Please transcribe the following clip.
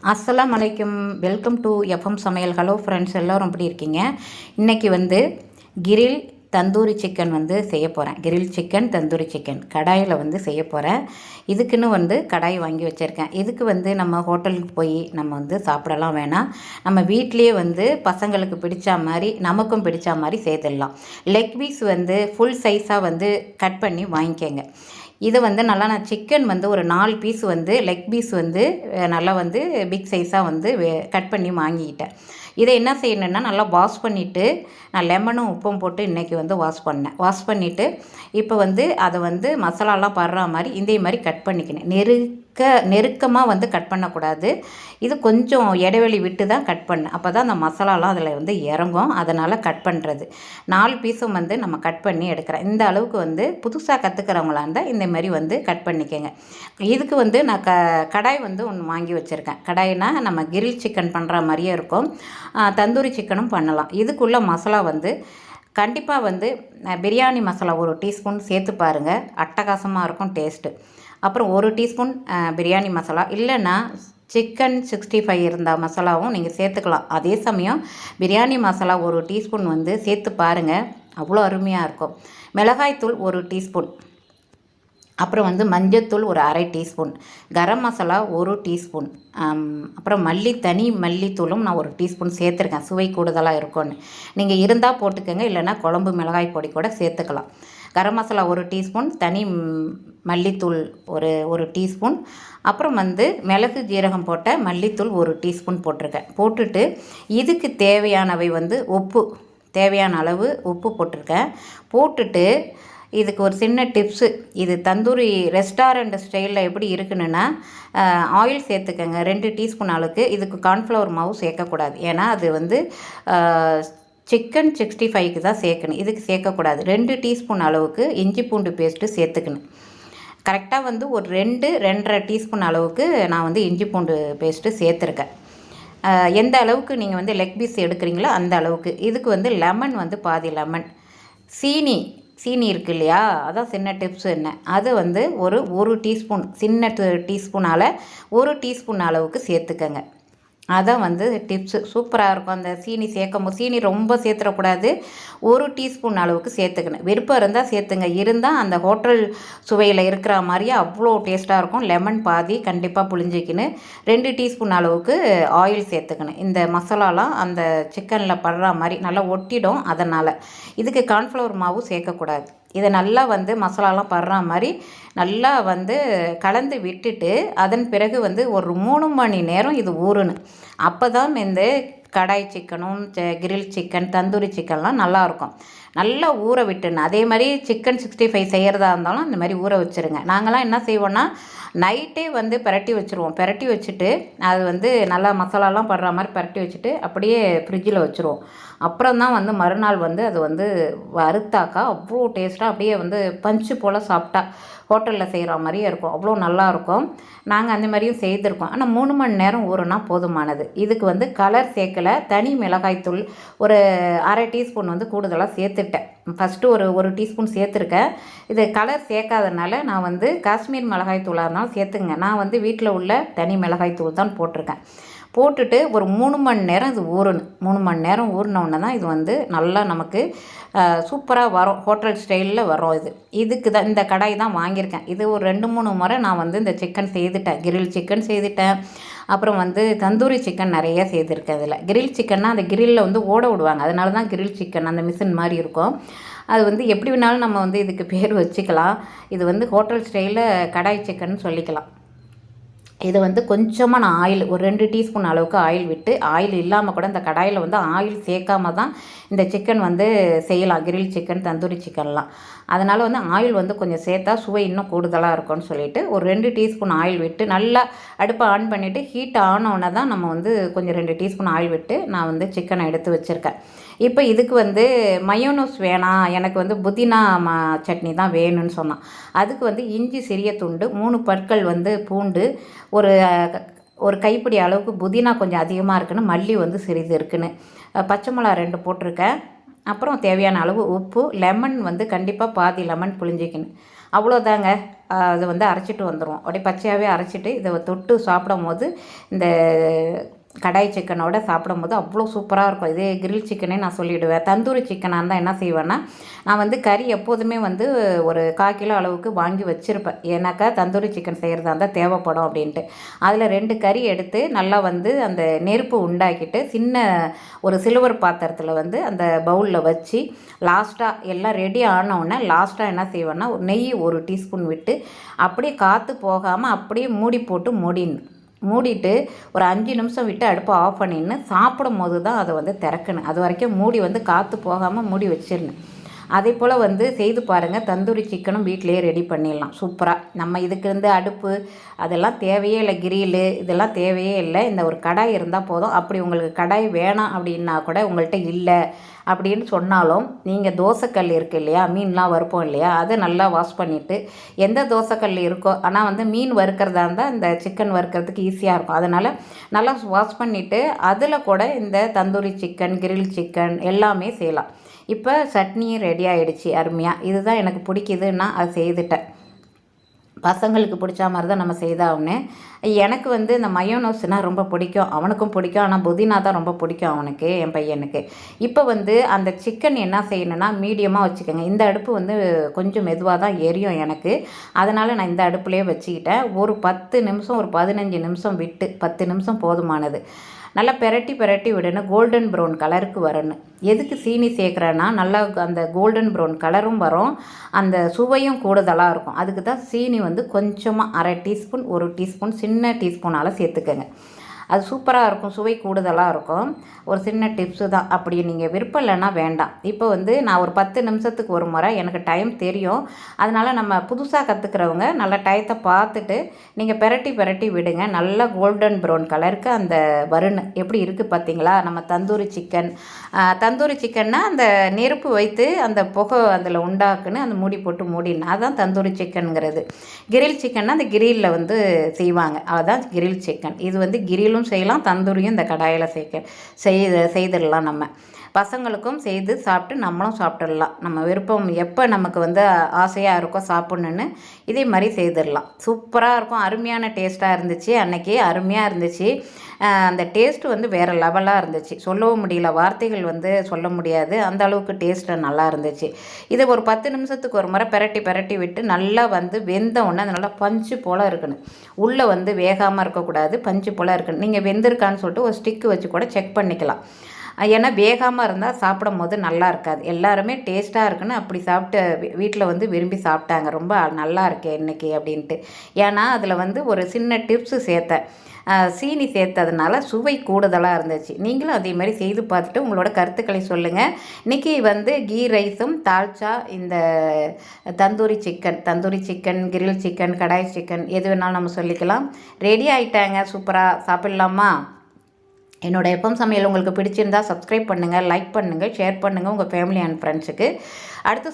அஸ்ஸலாம் அலைக்கும். Welcome to FM சமையல். ஹலோ ஃப்ரெண்ட்ஸ், எல்லோரும் எப்படி இருக்கீங்க? இன்றைக்கி வந்து கிரில் தந்தூரி சிக்கன் வந்து செய்ய போகிறேன். கிரில் சிக்கன் தந்தூரி சிக்கன் கடாயில் வந்து செய்ய போகிறேன். இதுக்குன்னு வந்து கடாய் வாங்கி வச்சுருக்கேன். இதுக்கு வந்து நம்ம ஹோட்டலுக்கு போய் நம்ம வந்து சாப்பிடலாம் வேணாம். நம்ம வீட்லேயே வந்து பசங்களுக்கு பிடிச்ச மாதிரி நமக்கும் பிடிச்ச மாதிரி செய்திடலாம். லெக் பீஸ் வந்து ஃபுல் சைஸாக வந்து கட் பண்ணி வாங்கிக்கோங்க. இது வந்து நல்லா நான் சிக்கன் வந்து ஒரு 4 பீஸ் வந்து லெக் பீஸ் வந்து நல்லா வந்து பிக் சைஸாக வந்து கட் பண்ணி வாங்கிக்கிட்டேன். இதை என்ன செய்யணுன்னா நல்லா வாஷ் பண்ணிவிட்டு நான் லெமனும் உப்பும் போட்டு இன்றைக்கி வந்து வாஷ் பண்ணிவிட்டு இப்போ வந்து அதை வந்து மசாலாலாம் படுற மாதிரி இதே மாதிரி கட் பண்ணிக்கணும். நெருக்கமாக வந்து கட் பண்ணக்கூடாது. இது கொஞ்சம் இடைவெளி விட்டு தான் கட் பண்ணேன். அப்போ தான் அந்த மசாலாலாம் அதில் வந்து இறங்கும். அதனால் கட் பண்ணுறது 4 பீஸும் வந்து நம்ம கட் பண்ணி எடுக்கிறேன். இந்த அளவுக்கு வந்து புதுசாக கற்றுக்கிறவங்களா இருந்தால் இந்த மாதிரி வந்து கட் பண்ணிக்கோங்க. இதுக்கு வந்து நான் கடாய் வந்து ஒன்று வாங்கி வச்சுருக்கேன். கடாய்னா நம்ம கிரில் சிக்கன் பண்ணுற மாதிரியே இருக்கும். தந்தூரி சிக்கனும் பண்ணலாம். இதுக்குள்ள மசாலா வந்து கண்டிப்பாக வந்து பிரியாணி மசாலா ஒரு டீஸ்பூன் சேர்த்து பாருங்கள். அட்டகாசமாக இருக்கும் டேஸ்ட்டு. அப்புறம் 1 டீஸ்பூன் பிரியாணி மசாலா, இல்லைன்னா சிக்கன் 65 இருந்தால் மசாலாவும் நீங்கள் சேர்த்துக்கலாம். அதே சமயம் பிரியாணி மசாலா 1 டீஸ்பூன் வந்து சேர்த்து பாருங்கள், அவ்வளோ அருமையாக இருக்கும். மிளகாய்த்தூள் 1 டீஸ்பூன், அப்புறம் வந்து மஞ்சத்தூள் ஒரு 1/2 டீஸ்பூன், கரம் மசாலா 1 டீஸ்பூன், அப்புறம் மல்லித்தூளும் நான் 1 டீஸ்பூன் சேர்த்துருக்கேன். சுவை கூடுதலாக இருக்கும்னு நீங்கள் இருந்தால் போட்டுக்கோங்க, இல்லைன்னா குழம்பு மிளகாய் பொடி கூட சேர்த்துக்கலாம். கரம் மசாலா 1 டீஸ்பூன், தனி மல்லித்தூள் ஒரு டீஸ்பூன், அப்புறம் வந்து மிளகு ஜீரகம் போட்ட மல்லித்தூள் 1 டீஸ்பூன் போட்டிருக்கேன். போட்டுட்டு இதுக்கு தேவையானவை வந்து தேவையான அளவு உப்பு போட்டிருக்கேன். போட்டுட்டு இதுக்கு ஒரு சின்ன டிப்ஸு, இது தந்தூரி ரெஸ்டாரண்ட் ஸ்டைலில் எப்படி இருக்குன்னா ஆயில் சேர்த்துக்கங்க 2 டீஸ்பூன் அளவுக்கு. இதுக்கு கார்ன்ஃப்ளவர் மாவு சேர்க்கக்கூடாது. ஏன்னா அது வந்து சிக்கன் 65க்கு தான் சேர்க்கணும், இதுக்கு சேர்க்கக்கூடாது. 2 டீஸ்பூன் அளவுக்கு இஞ்சி பூண்டு பேஸ்ட்டு சேர்த்துக்கணும். கரெக்டாக வந்து ஒரு 2-2.5 டீஸ்பூன் அளவுக்கு நான் வந்து இஞ்சி பூண்டு பேஸ்ட்டு சேர்த்துருக்கேன். எந்த அளவுக்கு நீங்கள் வந்து லெக் பீஸ் எடுக்கிறீங்களோ அந்த அளவுக்கு. இதுக்கு வந்து லெமன் வந்து பாதி லெமன், சீனி இருக்குது இல்லையா, அதான் சின்ன டிப்ஸு. என்ன அது வந்து ஒரு டீஸ்பூன், சின்ன டீஸ்பூனால் 1 டீஸ்பூன் அளவுக்கு சேர்த்துக்கங்க. அதான் வந்து டிப்ஸு. சூப்பராக இருக்கும். அந்த சீனி ரொம்ப சேர்த்துடக்கூடாது. 1 டீஸ்பூன் அளவுக்கு சேர்த்துக்கணும். விருப்பம் இருந்தால் சேர்த்துங்க, இருந்தால் அந்த ஹோட்டல் சுவையில் இருக்கிற மாதிரியே அவ்வளோ டேஸ்ட்டாக இருக்கும். லெமன் பாதி கண்டிப்பாக புழிஞ்சிக்கின்னு 2 டீஸ்பூன் அளவுக்கு ஆயில் சேர்த்துக்கணும். இந்த மசாலாலாம் அந்த சிக்கனில் படுற மாதிரி நல்லா ஒட்டிடும். அதனால் இதுக்கு கார்ன்ஃப்ளவர் மாவு சேர்க்கக்கூடாது. இதை நல்லா வந்து மசாலாலாம் படுற மாதிரி நல்லா வந்து கலந்து விட்டுட்டு அதன் பிறகு வந்து ஒரு 3 மணி நேரம் இது ஊறணும். அப்போ தான் இந்த கடாய் சிக்கனும் கிரில் சிக்கன் தந்தூரி சிக்கன்லாம் நல்லாயிருக்கும். நல்லா ஊற விட்டுணும். அதே மாதிரி சிக்கன் 65 செய்கிறதா இருந்தாலும் அந்த மாதிரி ஊற வச்சுருங்க. நாங்களாம் என்ன செய்வோன்னா நைட்டே வந்து பிரட்டி வச்சுருவோம். பிரட்டி வச்சுட்டு அது வந்து நல்லா மசாலாலாம் படுற மாதிரி பிரட்டி வச்சுட்டு அப்படியே ஃப்ரிட்ஜில் வச்சுருவோம். அப்புறம் தான் வந்து மறுநாள் வந்து அது வந்து வறுத்தாக்கா அவ்வளோ டேஸ்ட்டாக அப்படியே வந்து பஞ்சு போல் சாப்பிட்டா ஹோட்டலில் செய்கிற மாதிரியே இருக்கும். அவ்வளோ நல்லாயிருக்கும். நாங்கள் அந்த மாதிரியும் செய்திருக்கோம். ஆனால் 3 மணி நேரம் ஊறுனா போதுமானது. இதுக்கு வந்து கலர் சேர்க்கலை. தனி மிளகாய்த்தூள் ஒரு 1/2 டீஸ்பூன் வந்து கூடுதலாக சேர்த்துட்டேன். ஃபஸ்ட்டு ஒரு டீஸ்பூன் சேர்த்துருக்கேன். இது கலர் சேர்க்காதனால நான் வந்து காஷ்மீர் மிளகாய்த்தூளாக இருந்தாலும் சேர்த்துங்க. நான் வந்து வீட்டில் உள்ள தனி மிளகாய்த்தூள் தான் போட்டிருக்கேன். போட்டுட்டு ஒரு 3 மணி நேரம் இது ஊறணும். 3 மணி நேரம் ஊறினோடனே தான் இது வந்து நல்லா நமக்கு சூப்பராக வரும். ஹோட்டல் ஸ்டைலில் வரும். இதுக்கு தான் இந்த கடாய் தான் வாங்கியிருக்கேன். இது ஒரு 2-3 முறை நான் வந்து இந்த சிக்கன் செய்துட்டேன். கிரில் சிக்கன் செய்துட்டேன். அப்புறம் வந்து தந்தூரி சிக்கன் நிறைய செய்திருக்கேன். அதில் கிரில் சிக்கன்னா அந்த கிரில்லில் வந்து ஓட விடுவாங்க. அதனால தான் கிரில் சிக்கன் அந்த மிஷின் மாதிரி இருக்கும். அது வந்து எப்படி வேணாலும் நம்ம வந்து இதுக்கு பேர் வச்சுக்கலாம். இது வந்து ஹோட்டல் ஸ்டைலில் கடாய் சிக்கன் சொல்லிக்கலாம். இது வந்து கொஞ்சமாக நான் ஆயில் ஒரு 2 டீஸ்பூன் அளவுக்கு ஆயில் விட்டு, ஆயில் இல்லாமல் கூட இந்த கடாயில் வந்து ஆயில் சேர்க்காம தான் இந்த சிக்கன் வந்து செய்யலாம். கிரில் சிக்கன் தந்தூரி சிக்கன்லாம். அதனால் வந்து ஆயில் வந்து கொஞ்சம் சேர்த்தா சுவை இன்னும் கூடுதலாக இருக்கும்னு சொல்லிவிட்டு ஒரு 2 டீஸ்பூன் ஆயில் விட்டு நல்லா அடுப்பை ஆன் பண்ணிவிட்டு ஹீட் ஆனோடனே தான் நம்ம வந்து கொஞ்சம் 2 டீஸ்பூன் ஆயில் விட்டு நான் வந்து சிக்கனை எடுத்து வச்சுருக்கேன். இப்போ இதுக்கு வந்து மயோனோஸ் வேணாம், எனக்கு வந்து புதினா சட்னி தான் வேணும்னு சொன்னான். அதுக்கு வந்து இஞ்சி சிறிய துண்டு, 3 பற்கள் வந்து பூண்டு, ஒரு கைப்பிடி அளவுக்கு புதினா கொஞ்சம் அதிகமாக இருக்குன்னு, மல்லி வந்து சிறிது இருக்குன்னு, பச்சை மிளகா 2 போட்டிருக்கேன். அப்புறம் தேவையான அளவு உப்பு, லெமன் வந்து கண்டிப்பாக பாதி லெமன் புழிஞ்சிக்கணும். அவ்வளோதாங்க. அது வந்து அரைச்சிட்டு வந்துடுவோம். அப்படியே பச்சையாகவே அரைச்சிட்டு இதை தொட்டு சாப்பிடும் போது இந்த கடாய் சிக்கனோட சாப்பிடும்போது அவ்வளோ சூப்பராக இருக்கும். இதே கிரில் சிக்கனே நான் சொல்லிவிடுவேன். தந்தூரி சிக்கனாக இருந்தால் என்ன செய்வேன்னா, நான் வந்து கறி எப்போதுமே வந்து ஒரு 1/4 கிலோ அளவுக்கு வாங்கி வச்சுருப்பேன். ஏன்னாக்கா தந்தூரி சிக்கன் செய்கிறதா இருந்தால் தேவைப்படும் அப்படின்ட்டு. அதில் 2 கறி எடுத்து நல்லா வந்து அந்த நெருப்பு உண்டாக்கிட்டு சின்ன ஒரு சில்வர் பாத்திரத்தில் வந்து அந்த பவுலில் வச்சு லாஸ்ட்டாக எல்லாம் ரெடி ஆனவுடனே லாஸ்ட்டாக என்ன செய்வேன்னா, நெய் 1 டீஸ்பூன் விட்டு அப்படியே காற்று போகாமல் அப்படியே மூடி போட்டு மூடிட்டு ஒரு 5 நிமிஷம் விட்டு அடுப்பை ஆஃப் பண்ணின்னு சாப்பிடும் போது தான் அதை வந்து திறக்கணும். அது வரைக்கும் மூடி வந்து காற்று போகாமல் மூடி வச்சிடணும். அதே போல் வந்து செய்து பாருங்கள். தந்தூரி சிக்கனும் வீட்டிலேயே ரெடி பண்ணிடலாம் சூப்பராக. நம்ம இதுக்கு வந்து அடுப்பு அதெல்லாம் தேவையே இல்லை, கிரில்லு இதெல்லாம் தேவையே இல்லை. இந்த ஒரு கடாய் இருந்தால் போதும். அப்படி உங்களுக்கு கடாய் வேணாம் அப்படின்னா கூட உங்கள்கிட்ட இல்லை அப்படின்னு சொன்னாலும் நீங்கள் தோசைக்கல் இருக்குது இல்லையா, மீன்லாம் வறுப்போம் இல்லையா, அதை நல்லா வாஷ் பண்ணிவிட்டு எந்த தோசைக்கல் இருக்கோ, ஆனால் வந்து மீன் வறுக்கிறதா இருந்தால் இந்த சிக்கன் வறுக்கிறதுக்கு ஈஸியாக இருக்கும். அதனால் நல்லா வாஷ் பண்ணிவிட்டு அதில் கூட இந்த தந்தூரி சிக்கன், கிரில் சிக்கன் எல்லாமே செய்யலாம். இப்போ சட்னியும் ரெடி ஆகிடுச்சு அருமையாக. இதுதான் எனக்கு பிடிக்குதுன்னா அது செய்துட்டேன். பசங்களுக்கு பிடிச்ச மாதிரி தான் நம்ம செய்தாகனு. எனக்கு வந்து இந்த மயோனோஸ்னால் ரொம்ப பிடிக்கும், அவனுக்கும் பிடிக்கும். ஆனால் புதினா தான் ரொம்ப பிடிக்கும் அவனுக்கு, என் பையனுக்கு. இப்போ வந்து அந்த சிக்கன் என்ன செய்யணுன்னா மீடியமாக வச்சுக்கோங்க. இந்த அடுப்பு வந்து கொஞ்சம் மெதுவாக தான் எரியும் எனக்கு. அதனால் நான் இந்த அடுப்புலேயே வச்சுக்கிட்டேன். ஒரு 10 நிமிஷம் ஒரு 15 நிமிஷம் விட்டு 10 நிமிஷம் போதுமானது. நல்லா பெரட்டி விடணும். கோல்டன் ப்ரௌன் கலருக்கு வரணும். எதுக்கு சீனி சேர்க்குறேன்னா நல்லா அந்த கோல்டன் ப்ரௌன் கலரும் வரும், அந்த சுவையும் கூடுதலாக இருக்கும். அதுக்கு தான் சீனி வந்து கொஞ்சமாக 1/2 டீஸ்பூன் 1 டீஸ்பூன் சின்ன டீஸ்பூனால் சேர்த்துக்கங்க. அது சூப்பராக இருக்கும், சுவை கூடுதலாக இருக்கும். ஒரு சின்ன டிப்ஸு தான். அப்படி நீங்கள் விருப்பம் இல்லைன்னா வேண்டாம். இப்போ வந்து நான் ஒரு 10 நிமிஷத்துக்கு ஒரு முறை, எனக்கு டைம் தெரியும். அதனால் நம்ம புதுசாக கற்றுக்கிறவங்க நல்லா டயத்தை பார்த்துட்டு நீங்கள் பெரட்டி விடுங்க. நல்லா கோல்டன் ப்ரௌன் கலருக்கு அந்த வருணு எப்படி இருக்குது பார்த்தீங்களா? நம்ம தந்தூரி சிக்கன்னா அந்த நெருப்பு வைத்து அந்த புகை அதில் உண்டாக்குன்னு அந்த மூடி போட்டு மூடினா அதான் தந்தூரி சிக்கனுங்கிறது. கிரில் சிக்கன்னா அந்த கிரில்லில் வந்து செய்வாங்க, அதுதான் கிரில் சிக்கன். இது வந்து கிரிலும் செய்யலாம், தந்தூரியும் இந்த கடாயில் செய்திடலாம். நம்ம பசங்களுக்கும் செய்து சாப்பிட்டு நம்மளும் சாப்பிட்டுடலாம். நம்ம விருப்பம் எப்போ நமக்கு வந்து ஆசையாக இருக்கோ சாப்பிட்ணுன்னு இதே மாதிரி செய்திடலாம். சூப்பராக இருக்கும். அருமையான டேஸ்ட்டாக இருந்துச்சு. அன்றைக்கி அருமையாக இருந்துச்சு. அந்த டேஸ்ட்டு வந்து வேறு லெவலாக இருந்துச்சு. சொல்லவும் முடியல, வார்த்தைகள் வந்து சொல்ல முடியாது, அந்த அளவுக்கு டேஸ்ட்டு நல்லா இருந்துச்சு. இதை ஒரு 10 நிமிஷத்துக்கு ஒரு முறை பெரட்டி விட்டு நல்லா வந்து வெந்த உடனே அது நல்லா பஞ்சு போல் இருக்கணும். உள்ளே வந்து வேகாமல் இருக்கக்கூடாது, பஞ்சு போல் இருக்கணும். நீங்கள் வெந்திருக்கான்னு சொல்லிட்டு ஒரு ஸ்டிக்கு வச்சு கூட செக் பண்ணிக்கலாம். ஏன்னா வேகாமல் இருந்தால் சாப்பிடும் போது நல்லா இருக்காது. எல்லாருமே டேஸ்ட்டாக இருக்குன்னு அப்படி சாப்பிட்டு வீட்டில் வந்து விரும்பி சாப்பிட்டாங்க. ரொம்ப நல்லா இருக்கே இன்றைக்கி அப்படின்ட்டு. ஏன்னா அதில் வந்து ஒரு சின்ன டிப்ஸு சேர்த்தேன். சீனி சேர்த்ததுனால சுவை கூடுதலாக இருந்துச்சு. நீங்களும் அதே மாதிரி செய்து பார்த்துட்டு உங்களோட கருத்துக்களை சொல்லுங்கள். இன்றைக்கி வந்து கீ ரைஸும் தால்ச்சா, இந்த தந்தூரி சிக்கன், கிரில் சிக்கன், கடாய் சிக்கன் எது வேணாலும் நம்ம சொல்லிக்கலாம். ரெடி ஆகிட்டாங்க. சூப்பராக சாப்பிட்லாமா? என்னோட எஃப்எம் சமையல் உங்களுக்கு பிடிச்சிருந்தா சப்ஸ்கிரைப் பண்ணுங்கள், லைக் பண்ணுங்கள், ஷேர் பண்ணுங்கள் உங்கள் ஃபேமிலி அண்ட் ஃப்ரெண்ட்ஸுக்கு. அடுத்து